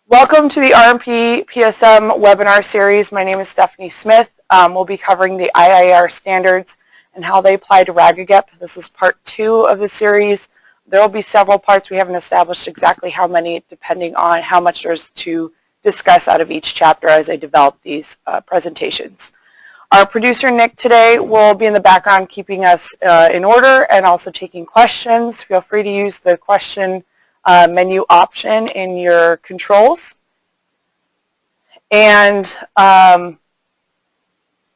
Welcome to the RMP PSM webinar series. My name is Stephanie Smith. We'll be covering the IIAR Standards and how they apply to RAGAGEP. This is part 2 of the series. There will be several parts. We haven't established exactly how many, depending on how much there's to discuss out of each chapter as I develop these presentations. Our producer, Nick, today will be in the background keeping us in order and also taking questions. Feel free to use the question menu option in your controls. And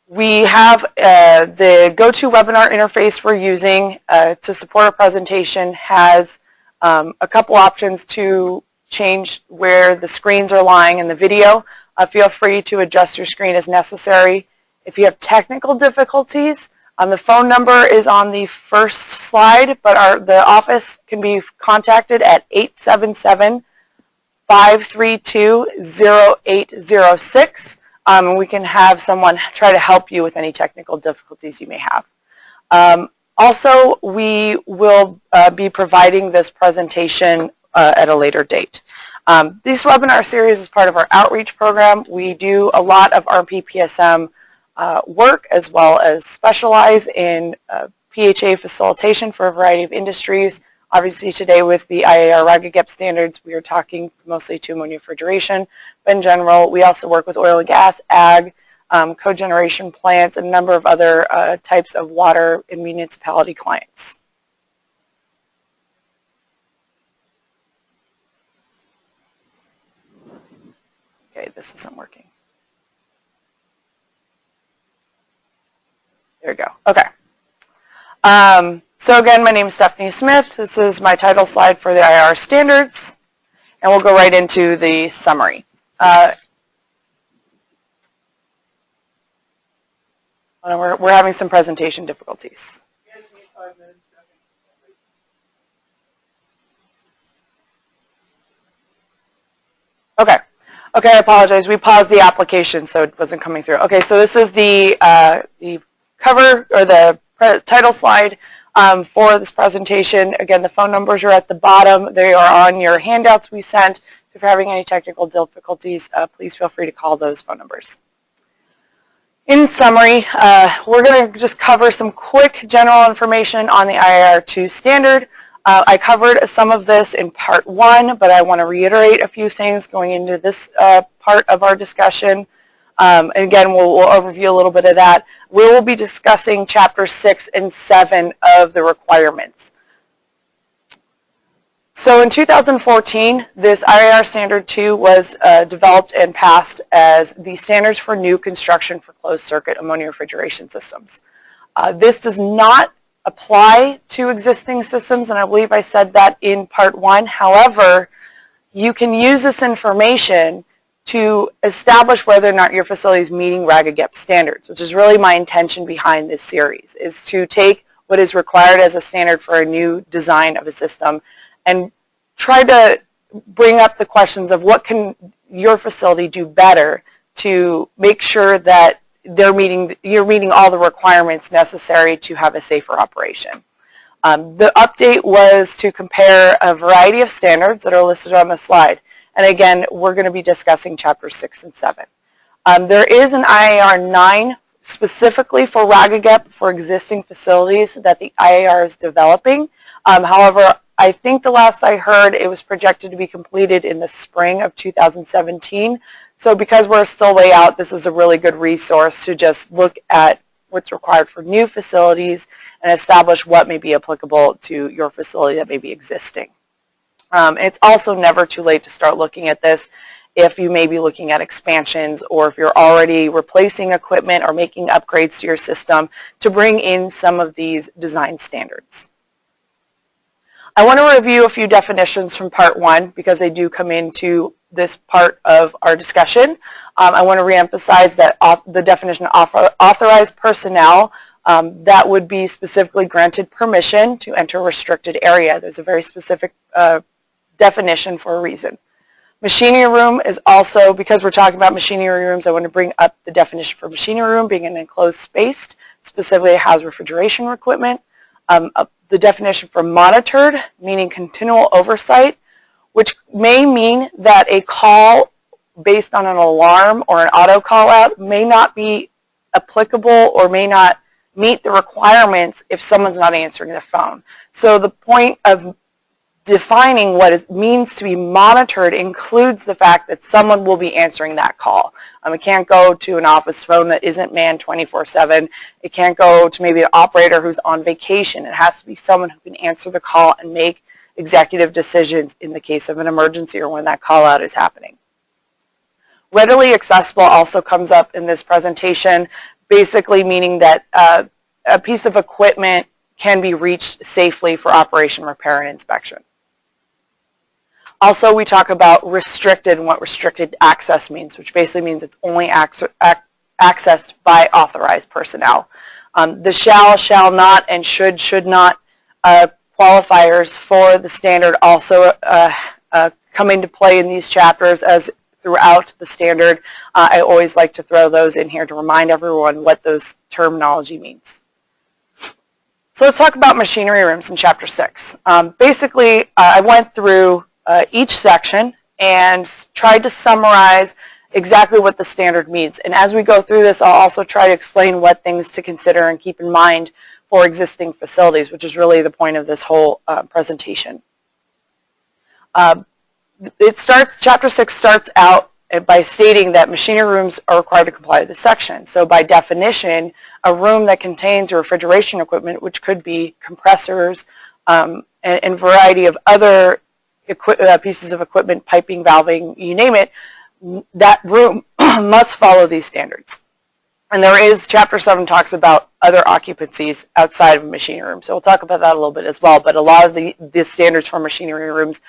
we have the GoToWebinar interface we're using to support our presentation has a couple options to change where the screens are lying in the video. Feel free to adjust your screen as necessary. If you have technical difficulties, the phone number is on the first slide, but the office can be contacted at 877-532-0806. And we can have someone try to help you with any technical difficulties you may have. Also, we will be providing this presentation at a later date. This webinar series is part of our outreach program. We do a lot of RMP PSM work as well as specialize in PHA facilitation for a variety of industries. Obviously today with the IIAR RAGAGEP standards we are talking mostly to ammonia refrigeration, but in general we also work with oil and gas, ag, cogeneration plants, and a number of other types of water and municipality clients. Okay, this isn't working. There we go. Okay. So again, my name is Stephanie Smith. This is my title slide for the IIAR Standards, and we'll go right into the summary. We're having some presentation difficulties. Okay. Okay, I apologize. We paused the application, so it wasn't coming through. Okay, so this is the cover or the title slide for this presentation. Again, the phone numbers are at the bottom. They are on your handouts we sent. So if you're having any technical difficulties, please feel free to call those phone numbers. In summary, we're going to just cover some quick general information on the IIAR 2 standard. I covered some of this in part 1, but I want to reiterate a few things going into this part of our discussion. And again, we'll overview a little bit of that. We will be discussing chapter 6 and 7 of the requirements. So in 2014, this IIAR Standard 2 was developed and passed as the standards for new construction for closed-circuit ammonia refrigeration systems. This does not apply to existing systems, and I believe I said that in part 1. However, you can use this information to establish whether or not your facility is meeting RAGAGEP standards, which is really my intention behind this series, is to take what is required as a standard for a new design of a system and try to bring up the questions of what can your facility do better to make sure that you're meeting all the requirements necessary to have a safer operation. The update was to compare a variety of standards that are listed on the slide. And again, we're going to be discussing chapter 6 and 7. There is an IIAR 9 specifically for RAGAGEP for existing facilities that the IIAR is developing. However, I think the last I heard it was projected to be completed in the spring of 2017. So because we're still way out, this is a really good resource to just look at what's required for new facilities and establish what may be applicable to your facility that may be existing. It's also never too late to start looking at this if you may be looking at expansions or if you're already replacing equipment or making upgrades to your system to bring in some of these design standards. I want to review a few definitions from part 1 because they do come into this part of our discussion. I want to reemphasize that the definition of authorized personnel, that would be specifically granted permission to enter a restricted area. There's a very specific definition for a reason. Machinery room is also, because we're talking about machinery rooms, I want to bring up the definition for machinery room being an enclosed space, specifically it has refrigeration equipment. The definition for monitored, meaning continual oversight, which may mean that a call based on an alarm or an auto call out may not be applicable or may not meet the requirements if someone's not answering the phone. So the point of defining what it means to be monitored includes the fact that someone will be answering that call. It can't go to an office phone that isn't manned 24/7. It can't go to maybe an operator who's on vacation. It has to be someone who can answer the call and make executive decisions in the case of an emergency or when that call out is happening. Readily accessible also comes up in this presentation, basically meaning that a piece of equipment can be reached safely for operation, repair, and inspection. Also, we talk about restricted and what restricted access means, which basically means it's only accessed by authorized personnel. The shall not, and should not qualifiers for the standard also come into play in these chapters as throughout the standard. I always like to throw those in here to remind everyone what those terminology means. So let's talk about machinery rooms in Chapter 6. Basically, I went through each section and tried to summarize exactly what the standard means. And as we go through this, I'll also try to explain what things to consider and keep in mind for existing facilities, which is really the point of this whole presentation. Chapter 6 starts out by stating that machinery rooms are required to comply with this section. So by definition, a room that contains refrigeration equipment, which could be compressors and a variety of other pieces of equipment, piping, valving, you name it, that room must follow these standards. And Chapter 7 talks about other occupancies outside of a machinery room. So we'll talk about that a little bit as well. But a lot of the standards for machinery rooms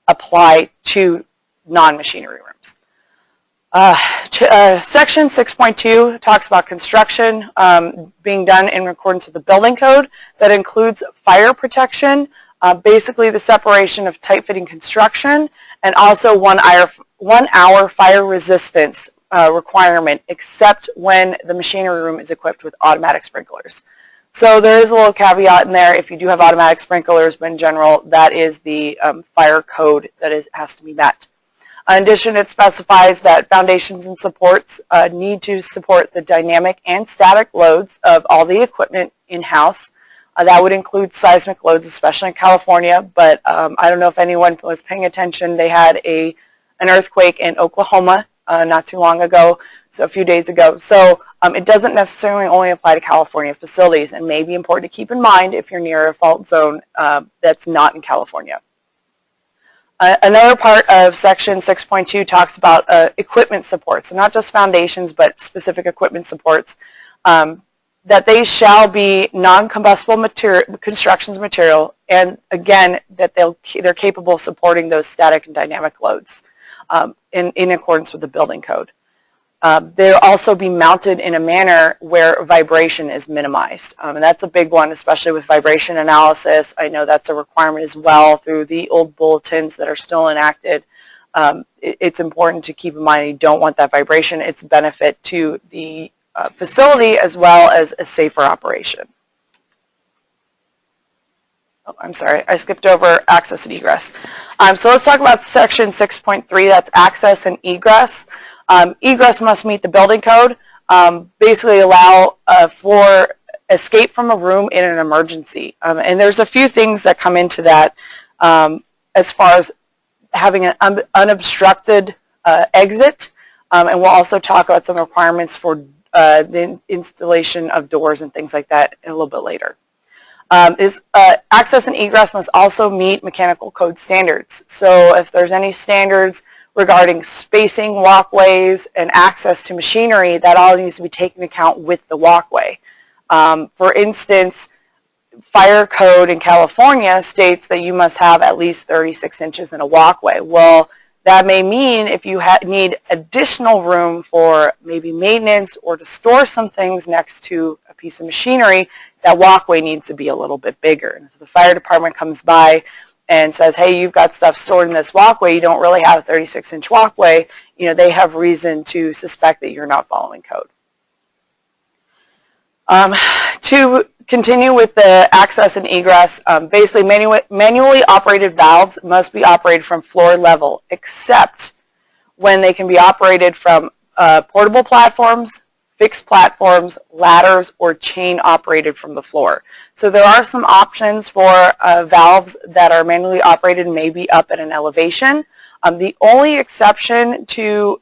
apply to non-machinery rooms. Section 6.2 talks about construction being done in accordance with the building code. That includes fire protection, basically the separation of tight-fitting construction, and also 1 hour fire resistance requirement, except when the machinery room is equipped with automatic sprinklers. So there is a little caveat in there if you do have automatic sprinklers, but in general, that is the fire code that has to be met. In addition, it specifies that foundations and supports need to support the dynamic and static loads of all the equipment in-house. That would include seismic loads, especially in California, but I don't know if anyone was paying attention. They had an earthquake in Oklahoma not too long ago, so a few days ago. So it doesn't necessarily only apply to California facilities, and may be important to keep in mind if you're near a fault zone that's not in California. Another part of Section 6.2 talks about equipment support, so not just foundations, but specific equipment supports, that they shall be non-combustible construction material, and again, that they're capable of supporting those static and dynamic loads in accordance with the building code. They'll also be mounted in a manner where vibration is minimized. And that's a big one, especially with vibration analysis. I know that's a requirement as well through the old bulletins that are still enacted. It's important to keep in mind you don't want that vibration. It's a benefit to the facility as well as a safer operation. Oh, I'm sorry, I skipped over access and egress. So let's talk about Section 6.3, that's access and egress. Egress must meet the building code, basically allow for escape from a room in an emergency. And there's a few things that come into that as far as having an unobstructed exit, and we'll also talk about some requirements for the installation of doors and things like that a little bit later. Access and egress must also meet mechanical code standards. So if there's any standards regarding spacing, walkways, and access to machinery, that all needs to be taken into account with the walkway. For instance, fire code in California states that you must have at least 36 inches in a walkway. Well, that may mean if you need additional room for maybe maintenance or to store some things next to a piece of machinery, that walkway needs to be a little bit bigger. And if the fire department comes by and says, hey, you've got stuff stored in this walkway, you don't really have a 36-inch walkway, they have reason to suspect that you're not following code. To continue with the access and egress, basically manually operated valves must be operated from floor level, except when they can be operated from portable platforms, fixed platforms, ladders, or chain operated from the floor. So there are some options for valves that are manually operated and may be up at an elevation. The only exception to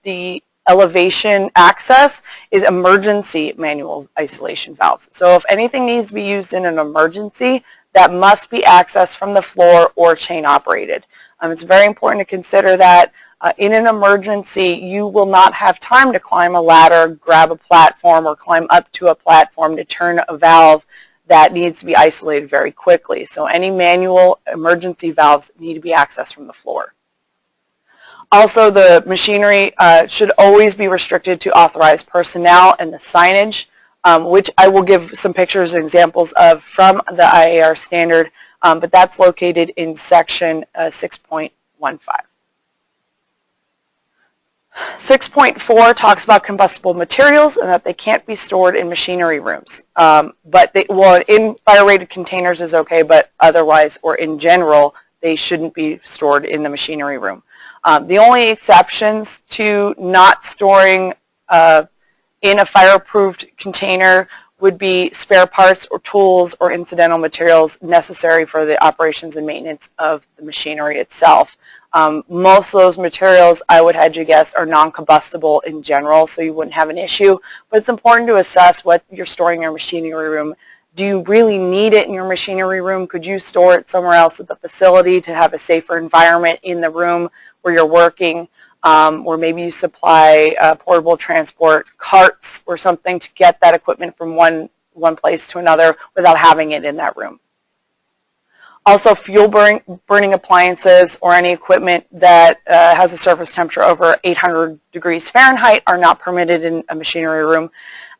the elevation access is emergency manual isolation valves. So if anything needs to be used in an emergency, that must be accessed from the floor or chain operated. It's very important to consider that in an emergency, you will not have time to climb a ladder, grab a platform, or climb up to a platform to turn a valve that needs to be isolated very quickly. So any manual emergency valves need to be accessed from the floor. Also, the machinery should always be restricted to authorized personnel and the signage, which I will give some pictures and examples of from the IIAR standard, but that's located in section 6.15. 6.4 talks about combustible materials and that they can't be stored in machinery rooms. But in fire-rated containers is okay, but otherwise, or in general, they shouldn't be stored in the machinery room. The only exceptions to not storing in a fire-approved container would be spare parts or tools or incidental materials necessary for the operations and maintenance of the machinery itself. Most of those materials, I would hedge a guess, are non-combustible in general, so you wouldn't have an issue. But it's important to assess what you're storing in your machinery room. Do you really need it in your machinery room? Could you store it somewhere else at the facility to have a safer environment in the room where you're working? Or maybe you supply portable transport carts or something to get that equipment from one place to another without having it in that room. Also, fuel burning appliances or any equipment that has a surface temperature over 800 degrees Fahrenheit are not permitted in a machinery room.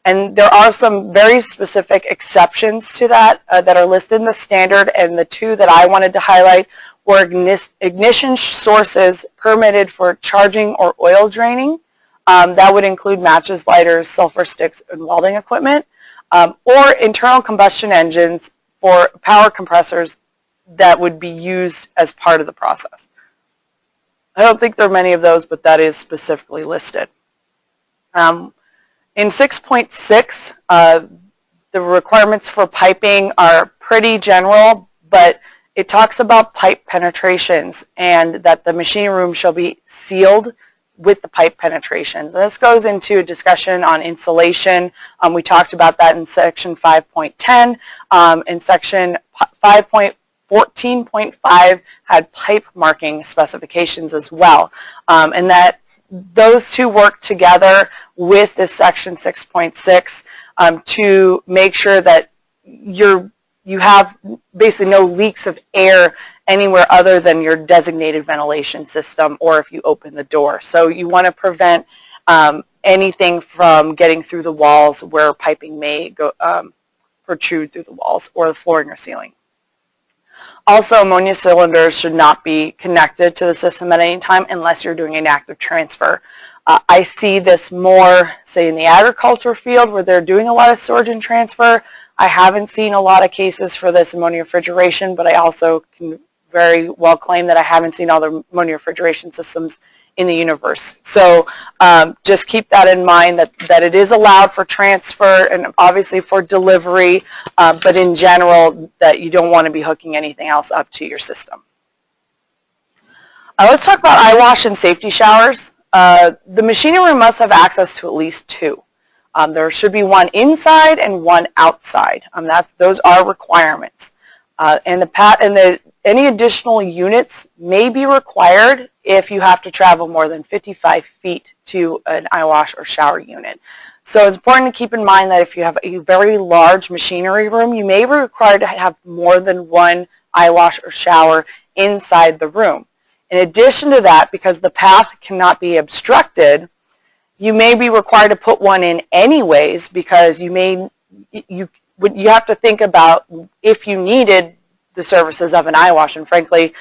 And there are some very specific exceptions to that that are listed in the standard, and the two that I wanted to highlight were ignition sources permitted for charging or oil draining. That would include matches, lighters, sulfur sticks, and welding equipment, or internal combustion engines for power compressors that would be used as part of the process. I don't think there are many of those, but that is specifically listed. In 6.6, the requirements for piping are pretty general, but it talks about pipe penetrations and that the machine room shall be sealed with the pipe penetrations. And this goes into a discussion on insulation. We talked about that in section 5.10. In section 5.14.5 had pipe marking specifications as well. And that those two work together with this section 6.6 to make sure that you have basically no leaks of air anywhere other than your designated ventilation system or if you open the door. So you want to prevent anything from getting through the walls where piping may go protrude through the walls or the flooring or ceiling. Also, ammonia cylinders should not be connected to the system at any time unless you're doing an active transfer. I see this more, say, in the agriculture field where they're doing a lot of storage and transfer. I haven't seen a lot of cases for this ammonia refrigeration, but I also can very well claim that I haven't seen all the ammonia refrigeration systems in the universe. So just keep that in mind, that it is allowed for transfer and obviously for delivery, but in general that you don't want to be hooking anything else up to your system. Let's talk about eye wash and safety showers. The machinery room must have access to at least two. There should be one inside and one outside. Those are requirements. Any additional units may be required if you have to travel more than 55 feet to an eye wash or shower unit. So it's important to keep in mind that if you have a very large machinery room, you may be required to have more than one eye wash or shower inside the room. In addition to that, because the path cannot be obstructed, you may be required to put one in anyways, because you have to think about if you needed the services of an eye wash, and frankly,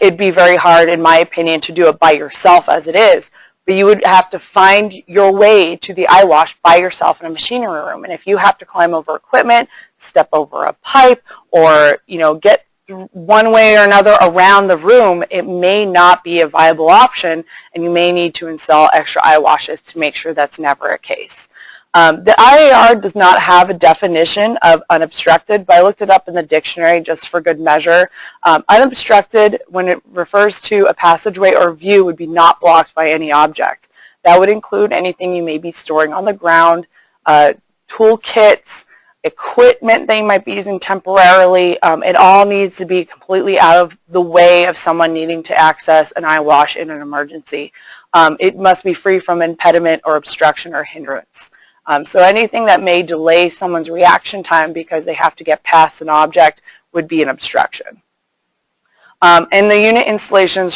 it'd be very hard, in my opinion, to do it by yourself as it is. but you would have to find your way to the eye wash by yourself in a machinery room. And if you have to climb over equipment, step over a pipe, or get one way or another around the room, it may not be a viable option, and you may need to install extra eye washes to make sure that's never a case. The IIAR does not have a definition of unobstructed, but I looked it up in the dictionary just for good measure. Unobstructed, when it refers to a passageway or view, would be not blocked by any object. That would include anything you may be storing on the ground, tool kits, equipment they might be using temporarily. It all needs to be completely out of the way of someone needing to access an eye wash in an emergency. It must be free from impediment or obstruction or hindrance. So anything that may delay someone's reaction time because they have to get past an object would be an obstruction. And the unit installations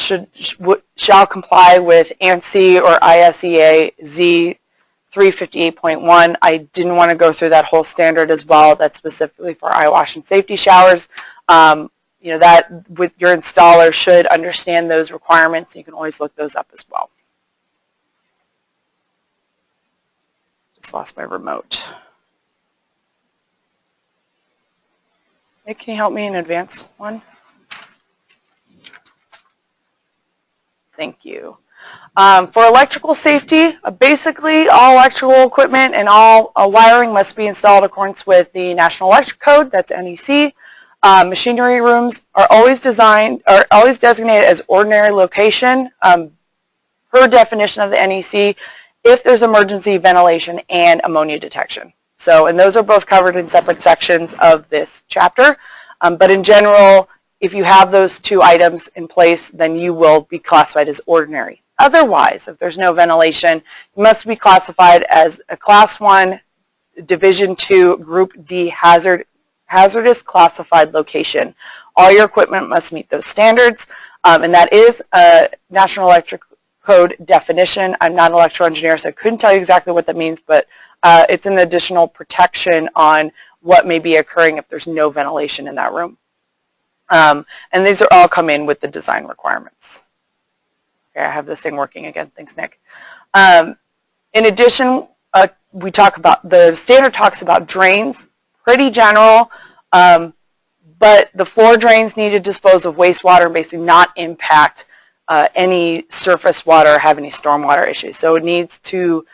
shall comply with ANSI or ISEA Z 358.1. I didn't want to go through that whole standard as well. That's specifically for eye wash and safety showers. That with your installer should understand those requirements. You can always look those up as well. Just lost my remote. Hey, can you help me in advance one? Thank you. For electrical safety, basically all electrical equipment and all wiring must be installed in accordance with the National Electric Code, that's NEC. Machinery rooms are always designated as ordinary location per definition of the NEC if there's emergency ventilation and ammonia detection. So, and those are both covered in separate sections of this chapter. But in general, if you have those two items in place, then you will be classified as ordinary. Otherwise, if there's no ventilation, you must be classified as a Class 1, Division 2, Group D hazardous classified location. All your equipment must meet those standards, and that is a National Electric Code definition. I'm not an electrical engineer, so I couldn't tell you exactly what that means, but it's an additional protection on what may be occurring if there's no ventilation in that room. And these are all come in with the design requirements. Okay, I have this thing working again. Thanks, Nick. In addition, we talk about, the standard talks about drains, pretty general, but the floor drains need to dispose of wastewater and basically not impact any surface water or have any stormwater issues. So it needs to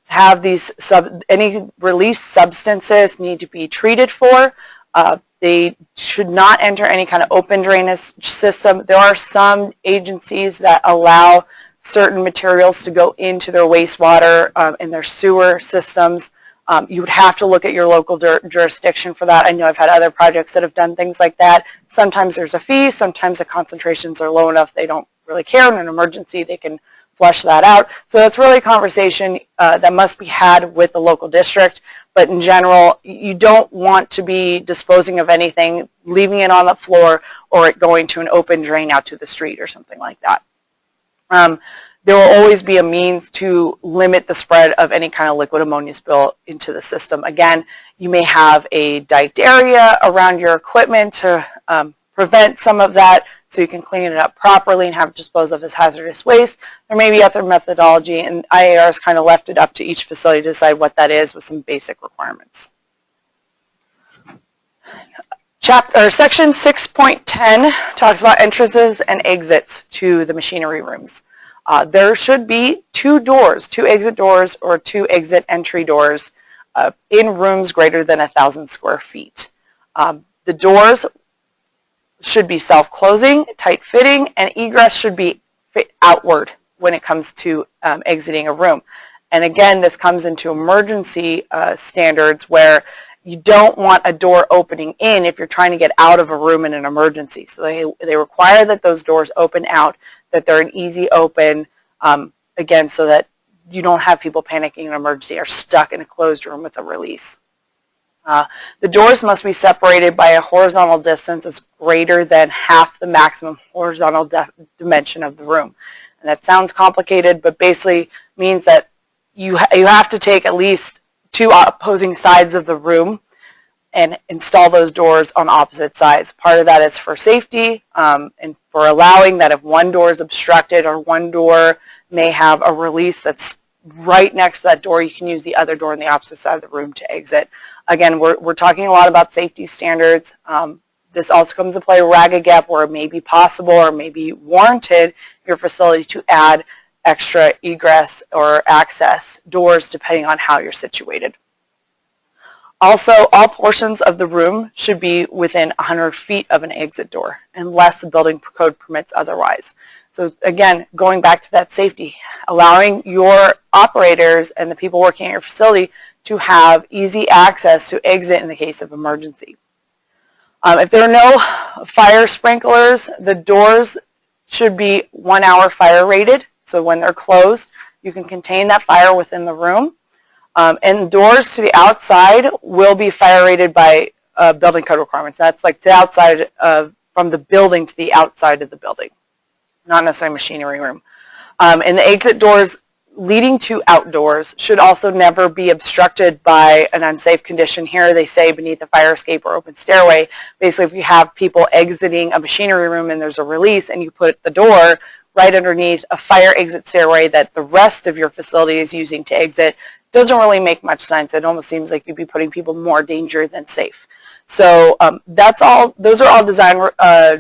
have these, any released substances need to be treated for. They should not enter any kind of open drainage system. There are some agencies that allow certain materials to go into their wastewater and their sewer systems. You would have to look at your local jurisdiction for that. I know I've had other projects that have done things like that. Sometimes there's a fee, sometimes the concentrations are low enough they don't really care. In an emergency, they can flush that out. So that's really a conversation that must be had with the local district. But in general, you don't want to be disposing of anything, leaving it on the floor, or it going to an open drain out to the street or something like that. There will always be a means to limit the spread of any kind of liquid ammonia spill into the system. Again, you may have a diked area around your equipment to prevent some of that, so you can clean it up properly and have it disposed of as hazardous waste. There may be other methodology, and IIAR has kind of left it up to each facility to decide what that is with some basic requirements. Section 6.10 talks about entrances and exits to the machinery rooms. There should be two doors, two exit doors or two exit entry doors in rooms greater than 1,000 square feet. The doors should be self-closing, tight-fitting, and egress should be outward when it comes to exiting a room. And again, this comes into emergency standards where you don't want a door opening in if you're trying to get out of a room in an emergency. So they require that those doors open out, that they're an easy open, again, so that you don't have people panicking in an emergency or stuck in a closed room with a release. The doors must be separated by a horizontal distance that's greater than half the maximum horizontal dimension of the room. And that sounds complicated, but basically means that you have to take at least two opposing sides of the room and install those doors on opposite sides. Part of that is for safety and for allowing that if one door is obstructed or one door may have a release that's right next to that door, you can use the other door on the opposite side of the room to exit. Again, we're talking a lot about safety standards. This also comes into play RAGAGEP, where it may be possible or may be warranted your facility to add extra egress or access doors depending on how you're situated. Also, all portions of the room should be within 100 feet of an exit door, unless the building code permits otherwise. So again, going back to that safety, allowing your operators and the people working at your facility to have easy access to exit in the case of emergency. If there are no fire sprinklers, the doors should be 1 hour fire rated. So when they're closed, you can contain that fire within the room. And doors to the outside will be fire rated by building code requirements. That's like to the outside from the building to the outside of the building, not necessarily machinery room. And the exit doors leading to outdoors should also never be obstructed by an unsafe condition. Here they say beneath a fire escape or open stairway. Basically, if you have people exiting a machinery room and there's a release and you put the door right underneath a fire exit stairway that the rest of your facility is using to exit, doesn't really make much sense. It almost seems like you'd be putting people in more danger than safe. So that's all. Those are all design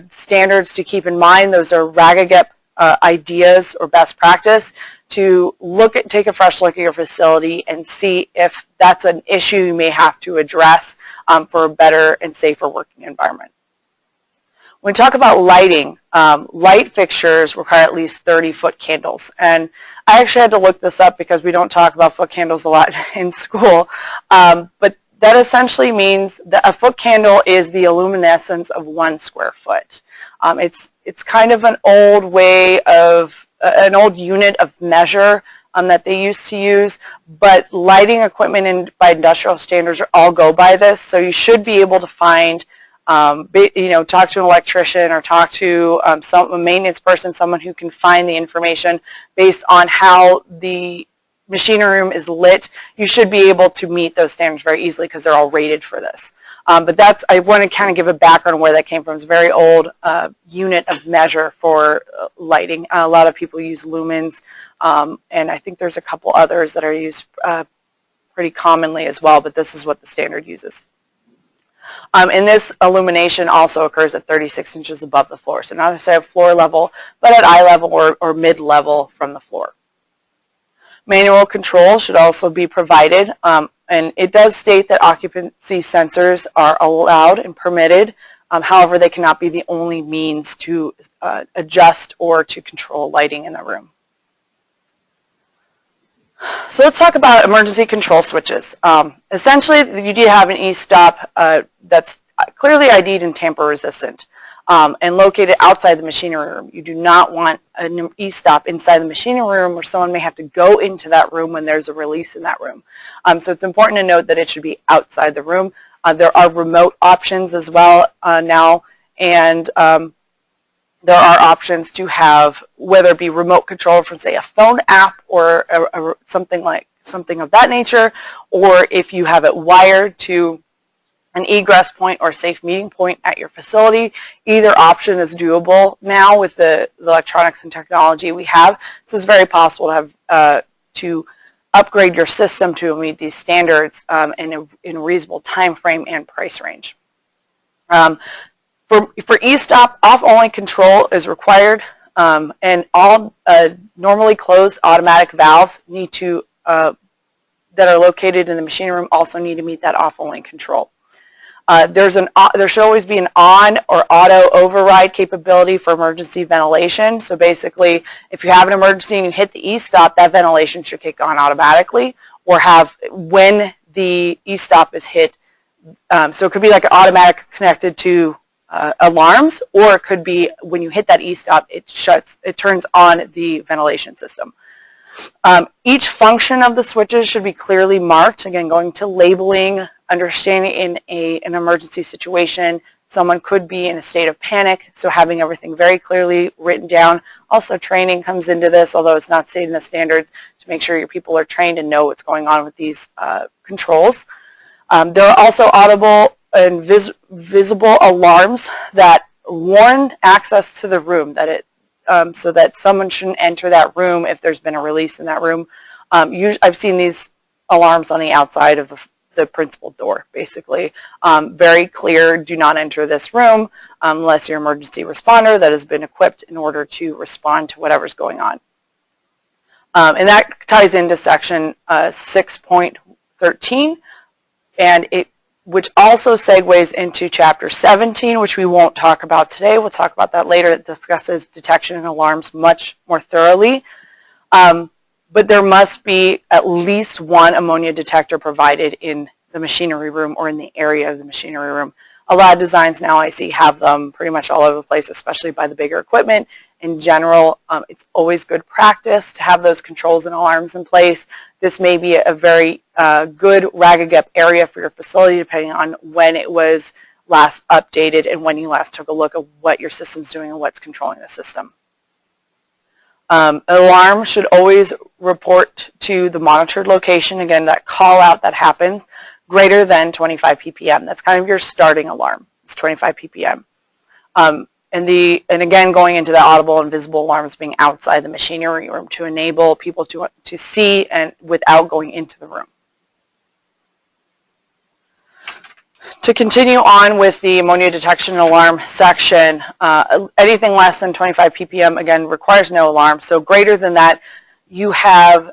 standards to keep in mind. Those are RAGAGEP ideas or best practice to take a fresh look at your facility and see if that's an issue you may have to address for a better and safer working environment. When we talk about lighting, light fixtures require at least 30-foot candles. And I actually had to look this up because we don't talk about foot candles a lot in school. But that essentially means that a foot candle is the luminescence of 1 square foot. It's kind of an old way of, an old unit of measure that they used to use, but lighting equipment by industrial standards all go by this. So you should be able to find talk to an electrician or talk to a maintenance person, someone who can find the information based on how the machinery room is lit. You should be able to meet those standards very easily because they're all rated for this. But I want to kind of give a background on where that came from. It's a very old unit of measure for lighting. A lot of people use lumens, and I think there's a couple others that are used pretty commonly as well, but this is what the standard uses. And this illumination also occurs at 36 inches above the floor. So not necessarily at floor level, but at eye level or mid-level from the floor. Manual control should also be provided. And it does state that occupancy sensors are allowed and permitted. However, they cannot be the only means to adjust or to control lighting in the room. So let's talk about emergency control switches. Essentially, you do have an e-stop that's clearly ID'd and tamper resistant and located outside the machinery room. You do not want an e-stop inside the machinery room where someone may have to go into that room when there's a release in that room. So it's important to note that it should be outside the room. There are remote options as well now, and there are options to have, whether it be remote control from, say, a phone app or something of that nature, or if you have it wired to an egress point or safe meeting point at your facility. Either option is doable now with the electronics and technology we have. So it's very possible to have to upgrade your system to meet these standards in a reasonable time frame and price range. For e-stop, off-only control is required, and all normally closed automatic valves need to that are located in the machinery room also need to meet that off-only control. There should always be an on or auto override capability for emergency ventilation. So basically, if you have an emergency and you hit the e-stop, that ventilation should kick on automatically, or have when the e-stop is hit. So it could be like an automatic connected to alarms, or it could be when you hit that e-stop, it turns on the ventilation system. Each function of the switches should be clearly marked. Again, going to labeling, understanding in an emergency situation, someone could be in a state of panic, so having everything very clearly written down. Also, training comes into this, although it's not stated in the standards, to make sure your people are trained and know what's going on with these controls. There are also audible visible alarms that warn access to the room, that it so that someone shouldn't enter that room if there's been a release in that room. I've seen these alarms on the outside of the principal door, basically. Very clear, do not enter this room unless you're an emergency responder that has been equipped in order to respond to whatever's going on. And that ties into section 6.13, and which also segues into chapter 17, which we won't talk about today. We'll talk about that later. It discusses detection and alarms much more thoroughly. But there must be at least one ammonia detector provided in the machinery room or in the area of the machinery room. A lot of designs now I see have them pretty much all over the place, especially by the bigger equipment. In general, it's always good practice to have those controls and alarms in place. This may be a very good RAGAGEP area for your facility, depending on when it was last updated and when you last took a look at what your system's doing and what's controlling the system. An alarm should always report to the monitored location, again, that call out that happens, greater than 25 ppm. That's kind of your starting alarm. It's 25 ppm. And again, going into the audible and visible alarms being outside the machinery room to enable people to see and without going into the room. To continue on with the ammonia detection and alarm section, anything less than 25 ppm, again, requires no alarm. So greater than that, you have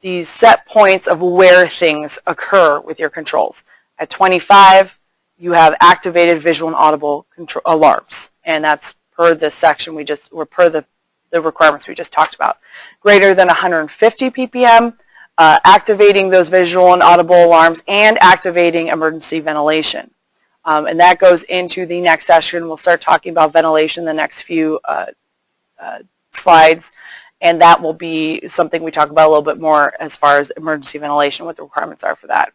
these set points of where things occur with your controls. At 25, you have activated visual and audible alarms, and that's per this section or per the requirements we just talked about. Greater than 150 ppm, activating those visual and audible alarms and activating emergency ventilation. And that goes into the next session. We'll start talking about ventilation in the next few slides, and that will be something we talk about a little bit more as far as emergency ventilation, what the requirements are for that.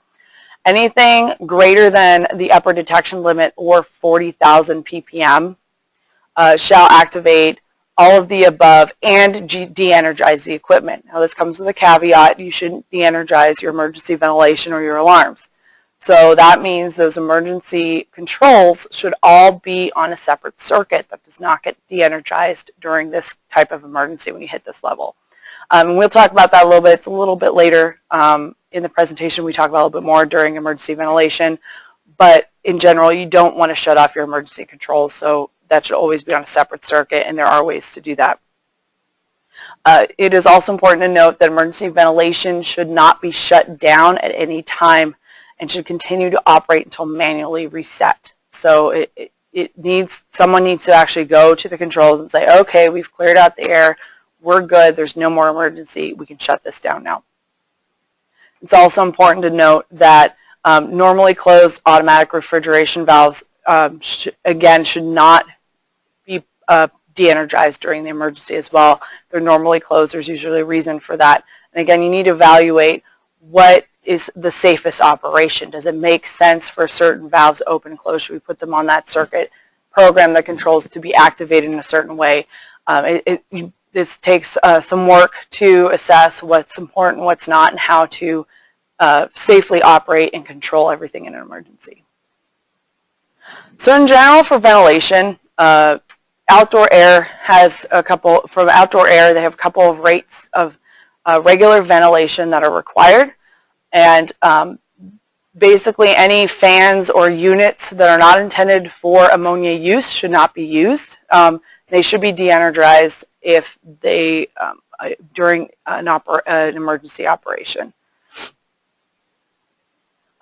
Anything greater than the upper detection limit or 40,000 ppm shall activate all of the above and de-energize the equipment. Now this comes with a caveat: you shouldn't de-energize your emergency ventilation or your alarms. So that means those emergency controls should all be on a separate circuit that does not get de-energized during this type of emergency when you hit this level. And we'll talk about that a little bit. It's a little bit later in the presentation. We talk about a little bit more during emergency ventilation. But in general, you don't want to shut off your emergency controls, so that should always be on a separate circuit, and there are ways to do that. It is also important to note that emergency ventilation should not be shut down at any time and should continue to operate until manually reset. So someone needs to actually go to the controls and say, okay, we've cleared out the air, we're good, there's no more emergency, we can shut this down now. It's also important to note that normally closed automatic refrigeration valves, again, should not be de-energized during the emergency as well. They're normally closed. There's usually a reason for that. And again, you need to evaluate what is the safest operation. Does it make sense for certain valves open and close? Should we put them on that circuit, program the controls to be activated in a certain way? This takes some work to assess what's important, what's not, and how to safely operate and control everything in an emergency. So in general, for ventilation, outdoor air has from outdoor air, they have a couple of rates of regular ventilation that are required. And basically any fans or units that are not intended for ammonia use should not be used. They should be de-energized if they, during an emergency operation.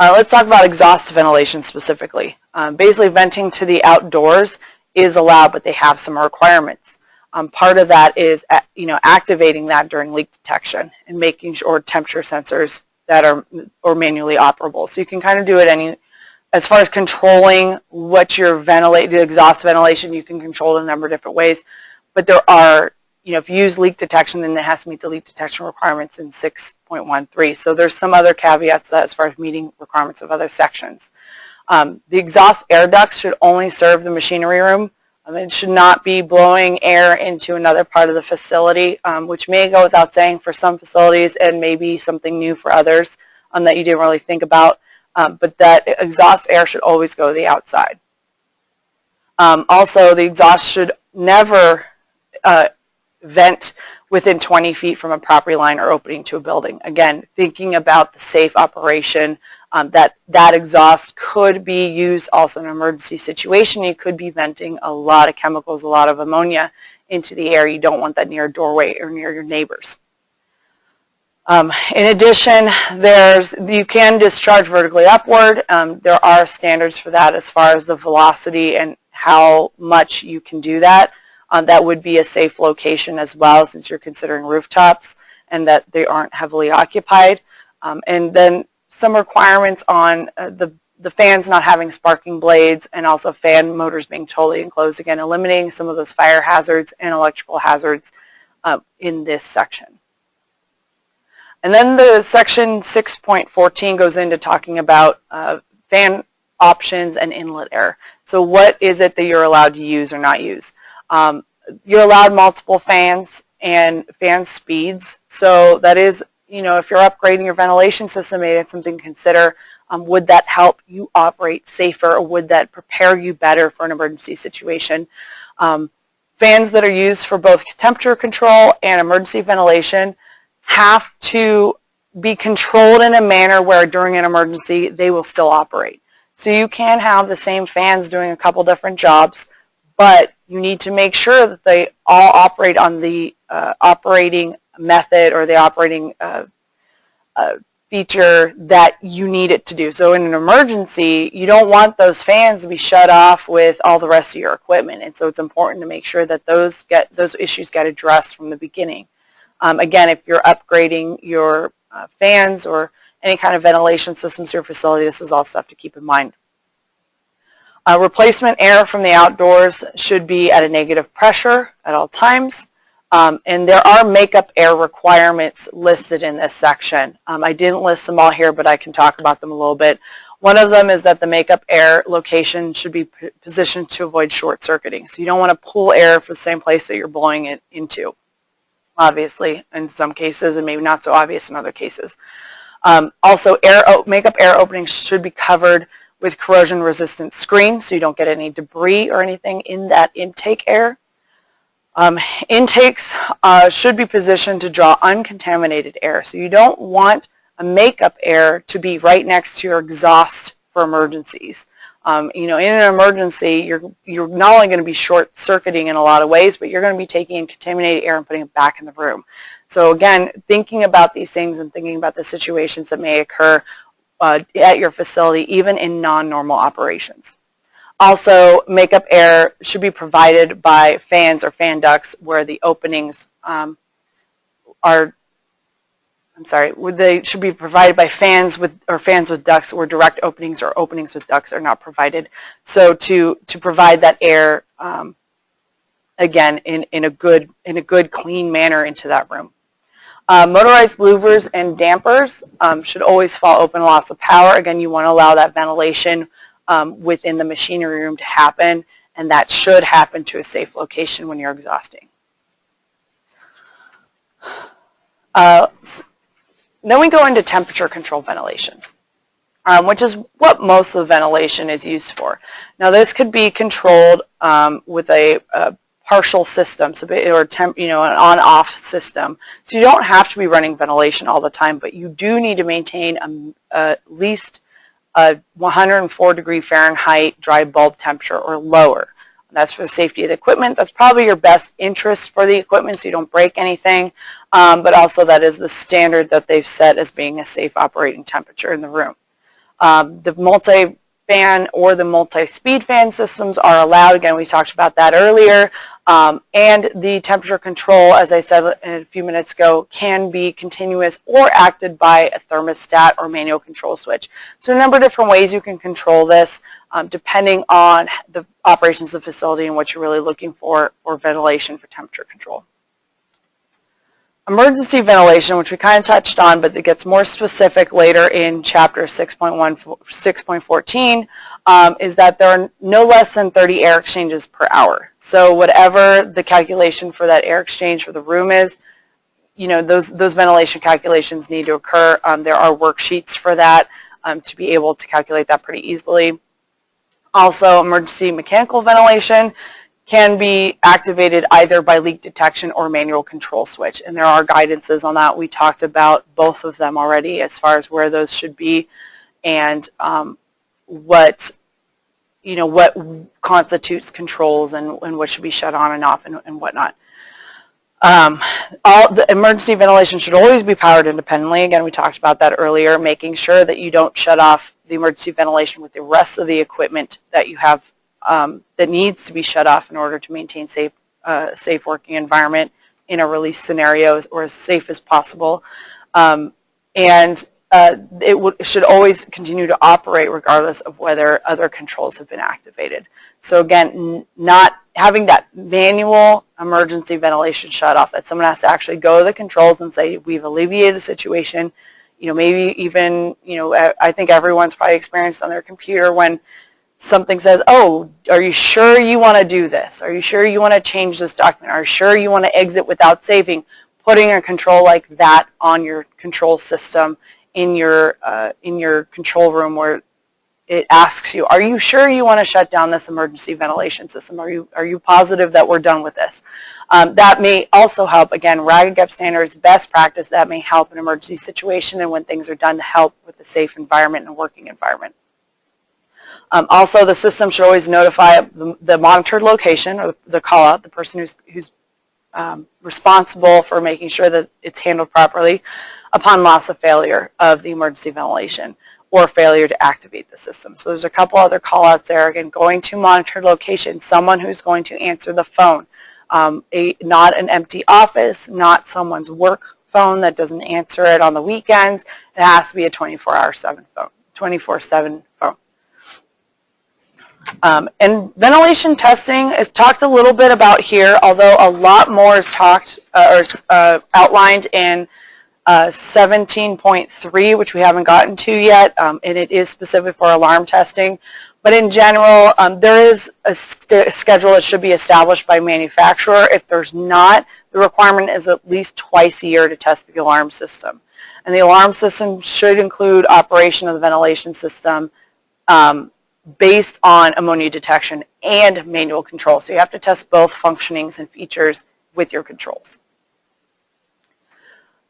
Let's talk about exhaust ventilation specifically. Basically, venting to the outdoors is allowed, but they have some requirements. Part of that is, activating that during leak detection and making sure temperature sensors that are manually operable. So you can kind of do it as far as controlling what your exhaust ventilation, you can control it a number of different ways. But there are, if you use leak detection, then it has to meet the leak detection requirements in 6.13. So there's some other caveats that as far as meeting requirements of other sections. The exhaust air ducts should only serve the machinery room. It should not be blowing air into another part of the facility, which may go without saying for some facilities and maybe something new for others that you didn't really think about. but that exhaust air should always go to the outside. Also, the exhaust should never vent within 20 feet from a property line or opening to a building. Again, thinking about the safe operation, that exhaust could be used also in an emergency situation. You could be venting a lot of chemicals, a lot of ammonia into the air. You don't want that near a doorway or near your neighbors. In addition, you can discharge vertically upward. There are standards for that as far as the velocity and how much you can do that. That would be a safe location as well, since you're considering rooftops and that they aren't heavily occupied. And then some requirements on the fans not having sparking blades, and also fan motors being totally enclosed, again eliminating some of those fire hazards and electrical hazards in this section. And then the section 6.14 goes into talking about fan options and inlet air. So what is it that you're allowed to use or not use? You're allowed multiple fans and fan speeds. So that is, if you're upgrading your ventilation system, maybe it's something to consider. Would that help you operate safer, or would that prepare you better for an emergency situation? Fans that are used for both temperature control and emergency ventilation have to be controlled in a manner where during an emergency they will still operate. So you can have the same fans doing a couple different jobs, but you need to make sure that they all operate on the operating method or the operating feature that you need it to do. So in an emergency, you don't want those fans to be shut off with all the rest of your equipment, and so it's important to make sure that those issues get addressed from the beginning. Again, if you're upgrading your fans or any kind of ventilation systems to your facility, this is all stuff to keep in mind. Replacement air from the outdoors should be at a negative pressure at all times. And there are makeup air requirements listed in this section. I didn't list them all here, but I can talk about them a little bit. One of them is that the makeup air location should be positioned to avoid short circuiting. So you don't want to pull air from the same place that you're blowing it into, obviously, in some cases, and maybe not so obvious in other cases. Also, makeup air openings should be covered with corrosion-resistant screen so you don't get any debris or anything in that intake air. Intakes should be positioned to draw uncontaminated air. So you don't want a makeup air to be right next to your exhaust for emergencies. In an emergency, you're not only going to be short-circuiting in a lot of ways, but you're going to be taking in contaminated air and putting it back in the room. So again, thinking about these things and thinking about the situations that may occur at your facility, even in non-normal operations. Also, makeup air should be provided by fans or fan ducts where the openings they should be provided by fans with ducts where direct openings or openings with ducts are not provided. So to provide that air again in a good clean manner into that room. Motorized louvers and dampers should always fall open, loss of power. Again, you want to allow that ventilation within the machinery room to happen, and that should happen to a safe location when you're exhausting. Then we go into temperature control ventilation, which is what most of the ventilation is used for. Now this could be controlled with a partial system, or an on-off system. So you don't have to be running ventilation all the time, but you do need to maintain at least a 104 degree Fahrenheit dry bulb temperature or lower. That's for the safety of the equipment. That's probably your best interest for the equipment so you don't break anything, but also that is the standard that they've set as being a safe operating temperature in the room. The multi-fan or the multi-speed fan systems are allowed. Again, we talked about that earlier. And the temperature control, as I said a few minutes ago, can be continuous or acted by a thermostat or manual control switch. So a number of different ways you can control this depending on the operations of the facility and what you're really looking for ventilation for temperature control. Emergency ventilation, which we kind of touched on, but it gets more specific later in Chapter 6.14, is that there are no less than 30 air exchanges per hour. So whatever the calculation for that air exchange for the room is, those ventilation calculations need to occur. There are worksheets for that. to be able to calculate that pretty easily. Also, emergency mechanical ventilation can be activated either by leak detection or manual control switch, and there are guidances on that. We talked about both of them already as far as where those should be and what constitutes controls and what should be shut on and off and whatnot. All the emergency ventilation should always be powered independently. Again, we talked about that earlier, making sure that you don't shut off the emergency ventilation with the rest of the equipment that you have that needs to be shut off in order to maintain safe working environment in a release scenario or as safe as possible. It should always continue to operate regardless of whether other controls have been activated. So again, not having that manual emergency ventilation shut off, that someone has to actually go to the controls and say, we've alleviated the situation. Maybe even, I think everyone's probably experienced on their computer when something says, oh, are you sure you want to do this? Are you sure you want to change this document? Are you sure you want to exit without saving? Putting a control like that on your control system in your control room where it asks you, are you sure you want to shut down this emergency ventilation system? Are you positive that we're done with this? That may also help, again, RAGAGEP standards, best practice, that may help an emergency situation and when things are done to help with a safe environment and working environment. Also, the system should always notify the monitored location or the call out, the person who's responsible for making sure that it's handled properly upon loss of failure of the emergency ventilation or failure to activate the system. So there's a couple other call outs there. Again, going to monitored location, someone who's going to answer the phone, not an empty office, not someone's work phone that doesn't answer it on the weekends. It has to be a 24/7 phone. And ventilation testing is talked a little bit about here, although a lot more is talked outlined in 17.3, which we haven't gotten to yet, and it is specific for alarm testing. But in general, there is a schedule that should be established by manufacturer. If there's not, the requirement is at least twice a year to test the alarm system. And the alarm system should include operation of the ventilation system based on ammonia detection and manual control. So you have to test both functionings and features with your controls.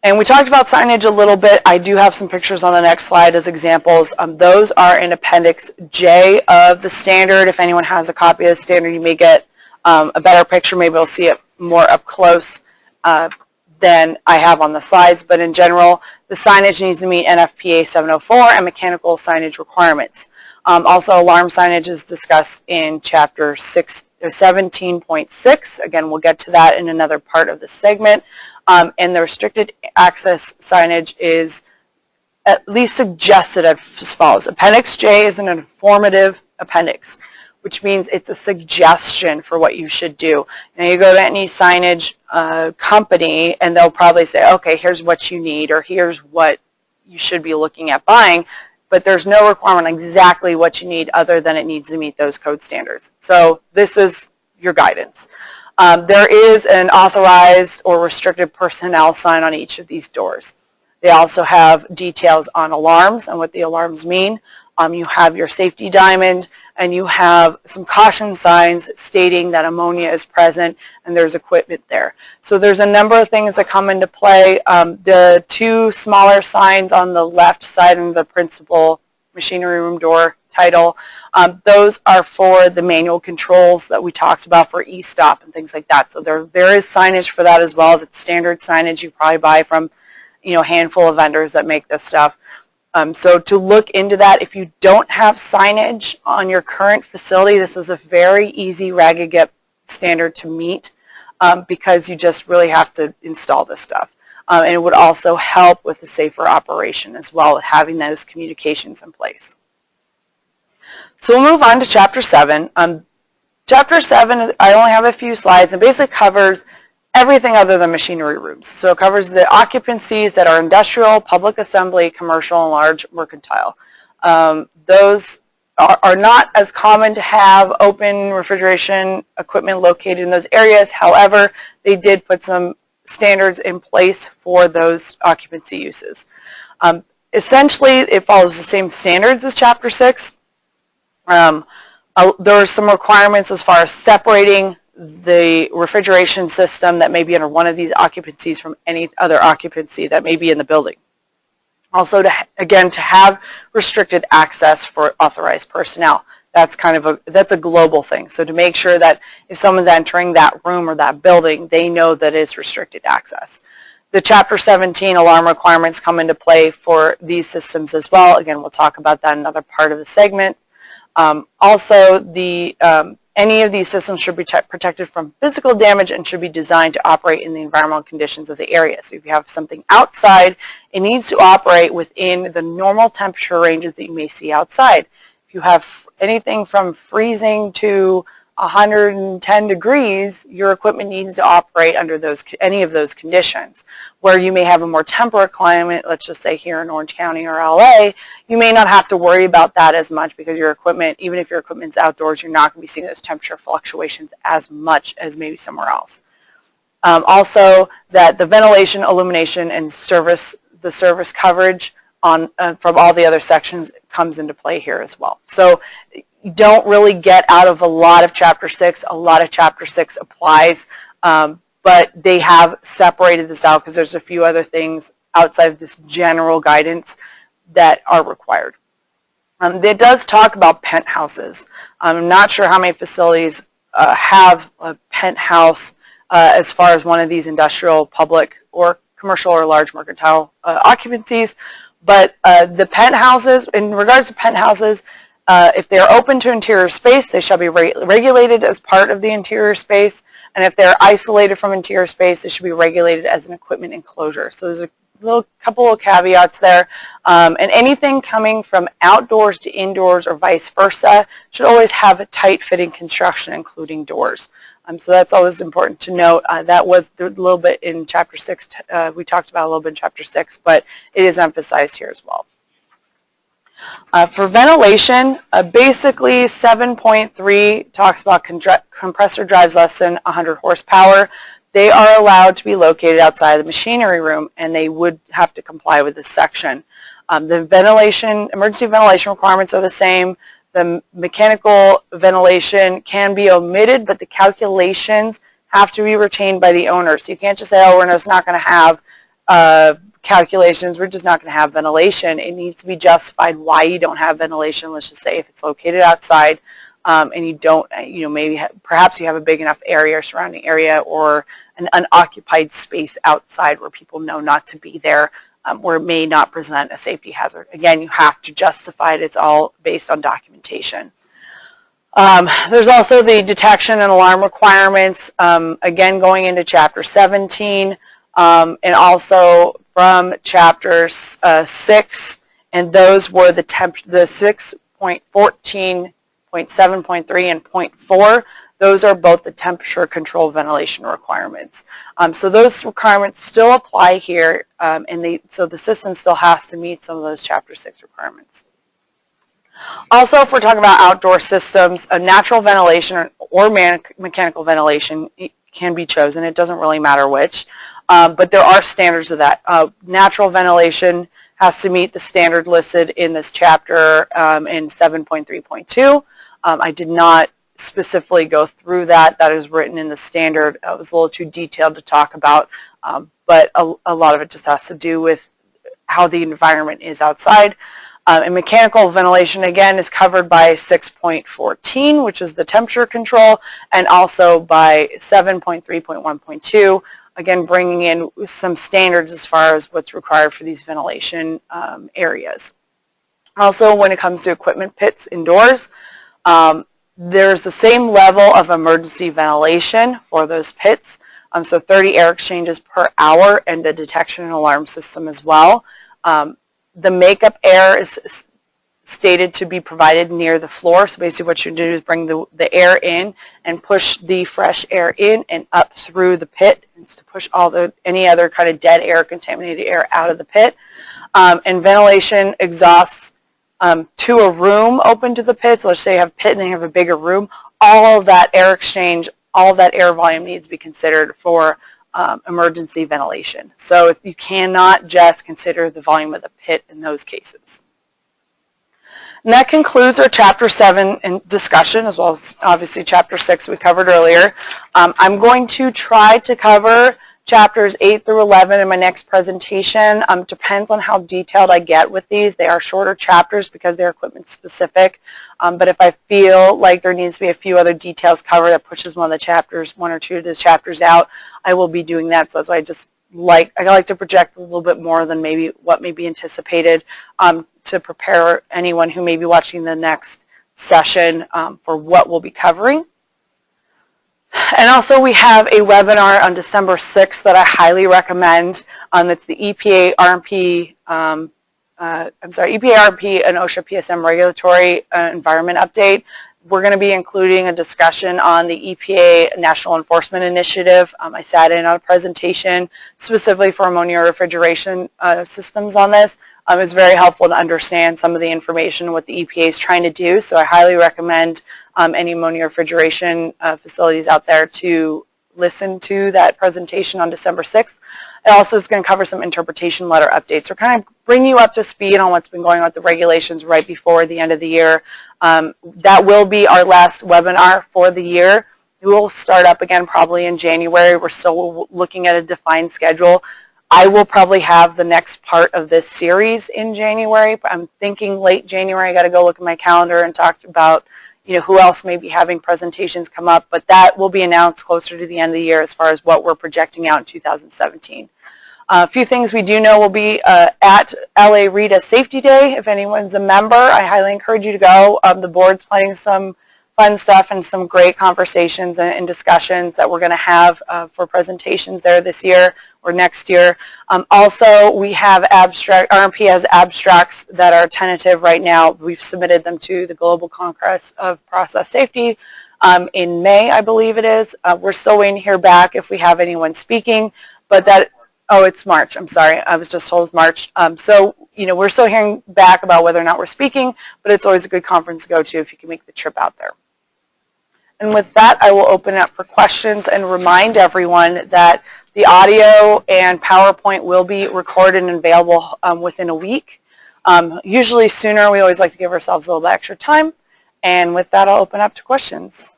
And we talked about signage a little bit. I do have some pictures on the next slide as examples. Those are in Appendix J of the standard. If anyone has a copy of the standard, you may get a better picture. Maybe we'll see it more up close than I have on the slides. But in general, the signage needs to meet NFPA 704 and mechanical signage requirements. Also, alarm signage is discussed in Chapter 17.6. Again, we'll get to that in another part of the segment. And the restricted access signage is at least suggested as follows. Appendix J is an informative appendix, which means it's a suggestion for what you should do. Now you go to any signage company and they'll probably say, okay, here's what you need or here's what you should be looking at buying, but there's no requirement on exactly what you need other than it needs to meet those code standards. So this is your guidance. There is an authorized or restricted personnel sign on each of these doors. They also have details on alarms and what the alarms mean. You have your safety diamond and you have some caution signs stating that ammonia is present and there's equipment there. So there's a number of things that come into play. The two smaller signs on the left side of the principal machinery room door title, those are for the manual controls that we talked about for e-stop and things like that. So there is signage for that as well. That's standard signage you probably buy from a handful of vendors that make this stuff. So to look into that, if you don't have signage on your current facility, this is a very easy RAGAGEP standard to meet because you just really have to install this stuff. And it would also help with the safer operation as well, with having those communications in place. So we'll move on to Chapter 7. Chapter 7, I only have a few slides, and basically covers everything other than machinery rooms. So it covers the occupancies that are industrial, public assembly, commercial, and large mercantile. Those are not as common to have open refrigeration equipment located in those areas. However, they did put some standards in place for those occupancy uses. Essentially, it follows the same standards as Chapter 6. There are some requirements as far as separating the refrigeration system that may be under one of these occupancies from any other occupancy that may be in the building. Also, again, to have restricted access for authorized personnel. That's that's a global thing. So to make sure that if someone's entering that room or that building, they know that it's restricted access. The Chapter 17 alarm requirements come into play for these systems as well. Again, we'll talk about that in another part of the segment. Also, any of these systems should be protected from physical damage and should be designed to operate in the environmental conditions of the area. So if you have something outside, it needs to operate within the normal temperature ranges that you may see outside. If you have anything from freezing to 110 degrees, your equipment needs to operate under any of those conditions. Where you may have a more temperate climate, let's just say here in Orange County or LA, you may not have to worry about that as much because your equipment, even if your equipment's outdoors, you're not going to be seeing those temperature fluctuations as much as maybe somewhere else. Also, that the ventilation, illumination, and the service coverage from all the other sections comes into play here as well. So you don't really get out of a lot of Chapter 6. A lot of Chapter 6 applies, but they have separated this out because there's a few other things outside of this general guidance that are required. It does talk about penthouses. I'm not sure how many facilities have a penthouse as far as one of these industrial, public, or commercial or large mercantile occupancies, but the penthouses, in regards to penthouses, if they are open to interior space, they shall be regulated as part of the interior space, and if they're isolated from interior space, they should be regulated as an equipment enclosure. So there's a couple of caveats there, and anything coming from outdoors to indoors or vice versa should always have a tight-fitting construction, including doors. So that's always important to note. That was a little bit in Chapter 6. We talked about a little bit in Chapter 6, but it is emphasized here as well. For ventilation, basically 7.3 talks about compressor drives less than 100 horsepower. They are allowed to be located outside the machinery room, and they would have to comply with this section. The emergency ventilation requirements are the same. The mechanical ventilation can be omitted, but the calculations have to be retained by the owner. So you can't just say, oh, we're just not going to have calculations, we're just not going to have ventilation. It needs to be justified why you don't have ventilation. Let's just say if it's located outside and you don't, perhaps you have a big enough area or surrounding area or an unoccupied space outside where people know not to be there, where it may not present a safety hazard. Again, you have to justify it. It's all based on documentation. There's also the detection and alarm requirements, again going into Chapter 17, and also from Chapter 6, and those were the 6.14, 0.7.3, and 0.4. Those are both the temperature control ventilation requirements. So those requirements still apply here, so the system still has to meet some of those Chapter 6 requirements. Also, if we're talking about outdoor systems, a natural ventilation or mechanical ventilation can be chosen. It doesn't really matter which, but there are standards of that. Natural ventilation has to meet the standard listed in this chapter in 7.3.2. I did not specifically go through that. That is written in the standard. It was a little too detailed to talk about, but a lot of it just has to do with how the environment is outside. And mechanical ventilation, again, is covered by 6.14, which is the temperature control, and also by 7.3.1.2, again, bringing in some standards as far as what's required for these ventilation areas. Also, when it comes to equipment pits indoors, there's the same level of emergency ventilation for those pits, so 30 air exchanges per hour, and the detection and alarm system as well. The makeup air is stated to be provided near the floor, so basically what you do is bring the air in and push the fresh air in and up through the pit. It's to push any other kind of dead air, contaminated air out of the pit. And ventilation exhausts to a room open to the pit. So let's say you have a pit and then you have a bigger room. All of that air exchange, all of that air volume needs to be considered for emergency ventilation. So you cannot just consider the volume of the pit in those cases. And that concludes our Chapter 7 discussion, as well as obviously Chapter 6 we covered earlier. I'm going to try to cover Chapters 8 through 11 in my next presentation. Depends on how detailed I get with these. They are shorter chapters because they're equipment specific. But if I feel like there needs to be a few other details covered that pushes one or two of the chapters out, I will be doing that. So that's why I like to project a little bit more than maybe what may be anticipated to prepare anyone who may be watching the next session for what we'll be covering. And also we have a webinar on December 6th that I highly recommend. It's the EPA RMP, EPA RMP and OSHA PSM regulatory environment update. We're going to be including a discussion on the EPA National Enforcement Initiative. I sat in on a presentation specifically for ammonia refrigeration systems on this. It's very helpful to understand some of the information, what the EPA is trying to do. So I highly recommend any ammonia refrigeration facilities out there to listen to that presentation on December 6th. It also is going to cover some interpretation letter updates, or kind of bring you up to speed on what's been going on with the regulations right before the end of the year. That will be our last webinar for the year. We will start up again probably in January. We're still looking at a defined schedule. I will probably have the next part of this series in January. I'm thinking late January. I got to go look at my calendar and talk about who else may be having presentations come up, but that will be announced closer to the end of the year as far as what we're projecting out in 2017. A few things we do know will be at LA RETA Safety Day. If anyone's a member, I highly encourage you to go. The board's planning some fun stuff and some great conversations and discussions that we're going to have for presentations there this year or next year. Also, we have RMP has abstracts that are tentative right now. We've submitted them to the Global Congress of Process Safety in May, I believe it is. We're still waiting to hear back if we have anyone speaking, but it's March. I'm sorry. I was just told it's March. So, we're still hearing back about whether or not we're speaking, but it's always a good conference to go to if you can make the trip out there. And with that, I will open up for questions and remind everyone that the audio and PowerPoint will be recorded and available within a week. Usually sooner. We always like to give ourselves a little bit extra time. And with that, I'll open up to questions.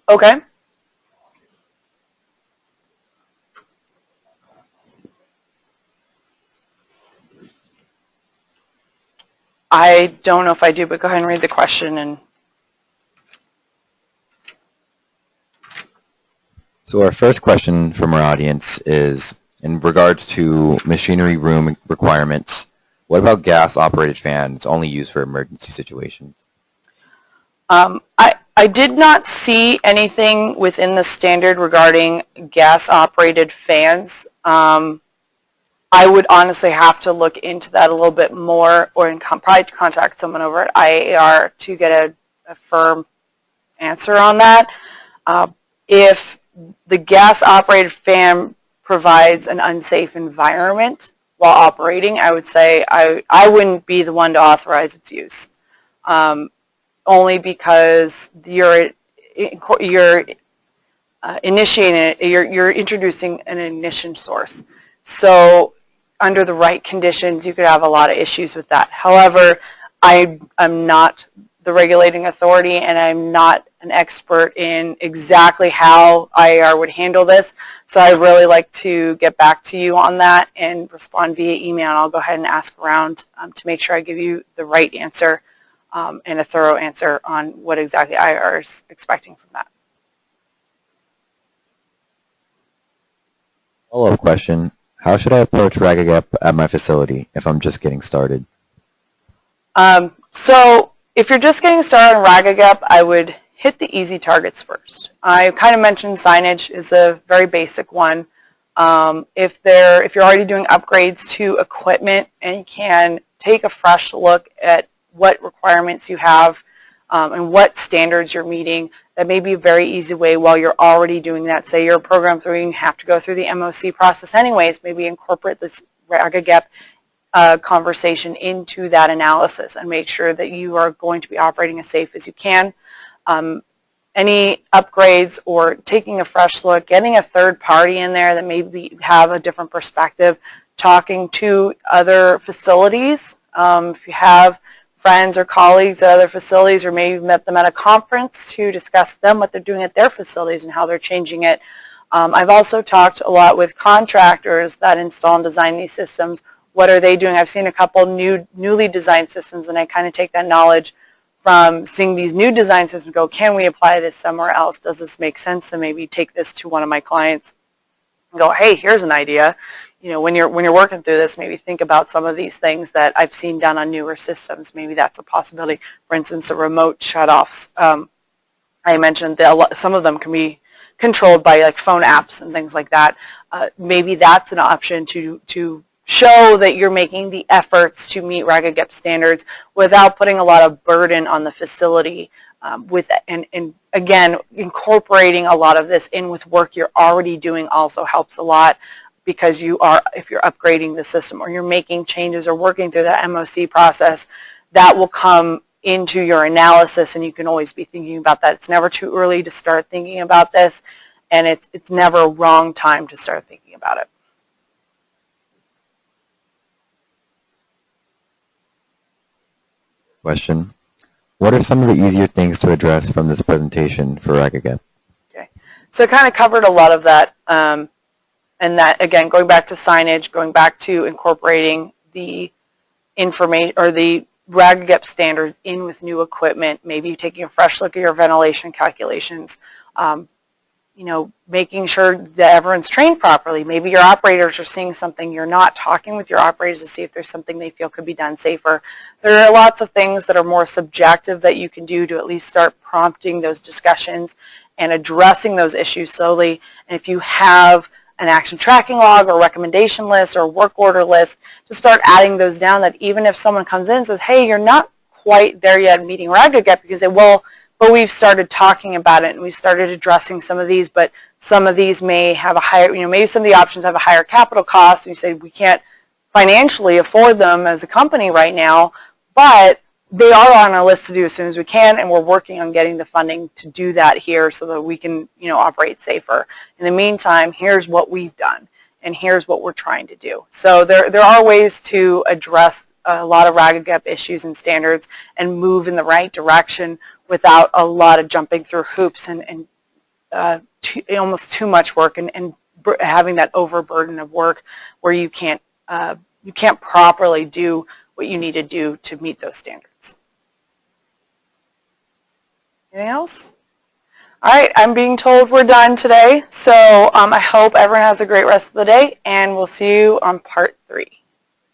Okay. I don't know if I do, but go ahead and read the question. So our first question from our audience is, in regards to machinery room requirements, what about gas-operated fans only used for emergency situations? I did not see anything within the standard regarding gas-operated fans. I would honestly have to look into that a little bit more, or probably contact someone over at IIAR to get a firm answer on that. If the gas-operated fan provides an unsafe environment while operating, I would say I wouldn't be the one to authorize its use, only because you're introducing an ignition source. So under the right conditions, you could have a lot of issues with that. However, I'm not the regulating authority, and I'm not an expert in exactly how IIAR would handle this. So I'd really like to get back to you on that and respond via email. And I'll go ahead and ask around to make sure I give you the right answer and a thorough answer on what exactly IIAR is expecting from that. Follow-up question. How should I approach RAGAGEP at my facility if I'm just getting started? So if you're just getting started on RAGAGEP, I would hit the easy targets first. I kind of mentioned Signage is a very basic one. If you're already doing upgrades to equipment and you can take a fresh look at what requirements you have and what standards you're meeting, that may be a very easy way while you're already doing that. Say you're a program 3 and you have to go through the MOC process anyways, maybe incorporate this RAGAGEP conversation into that analysis and make sure that you are going to be operating as safe as you can. Any upgrades or taking a fresh look, getting a third party in there that maybe have a different perspective, talking to other facilities. If you have friends or colleagues at other facilities, or maybe met them at a conference, to discuss with them what they're doing at their facilities and how they're changing it. I've also talked a lot with contractors that install and design these systems. What are they doing? I've seen a couple newly designed systems, and I kind of take that knowledge from seeing these new design systems, go, can we apply this somewhere else? Does this make sense to maybe take this to one of my clients and go, hey, here's an idea. You know, when you're working through this, maybe think about some of these things that I've seen done on newer systems. Maybe that's a possibility. For instance, the remote shutoffs. I mentioned that some of them can be controlled by like phone apps and things like that. Maybe that's an option to show that you're making the efforts to meet RAGAGEP standards without putting a lot of burden on the facility, and again, incorporating a lot of this in with work you're already doing also helps a lot, because if you're upgrading the system or you're making changes or working through that MOC process, that will come into your analysis, and you can always be thinking about that. It's never too early to start thinking about this, and it's never a wrong time to start thinking about it. Question: what are some of the easier things to address from this presentation for RAGAGEP? Okay, so I kind of covered a lot of that, and that, again, going back to signage, going back to incorporating the information or the RAGAGEP standards in with new equipment, maybe taking a fresh look at your ventilation calculations, you know, making sure that everyone's trained properly. Maybe your operators are seeing something you're not, talking with your operators to see if there's something they feel could be done safer. There are lots of things that are more subjective that you can do to at least start prompting those discussions and addressing those issues slowly. And if you have an action tracking log or recommendation list or work order list, to start adding those down, that even if someone comes in and says, hey, you're not quite there yet meeting RAGAGEP, because but we've started talking about it and we've started addressing some of these, but some of these may have a higher, you know, maybe some of the options have a higher capital cost, and you say we can't financially afford them as a company right now, but they are on our list to do as soon as we can, and we're working on getting the funding to do that here so that we can, you know, operate safer. In the meantime, here's what we've done, and here's what we're trying to do. So there are ways to address a lot of RAGAGEP issues and standards and move in the right direction without a lot of jumping through hoops and almost too much work and having that overburden of work where you can't properly do what you need to do to meet those standards. Anything else? All right, I'm being told we're done today, so I hope everyone has a great rest of the day, and we'll see you on part 3.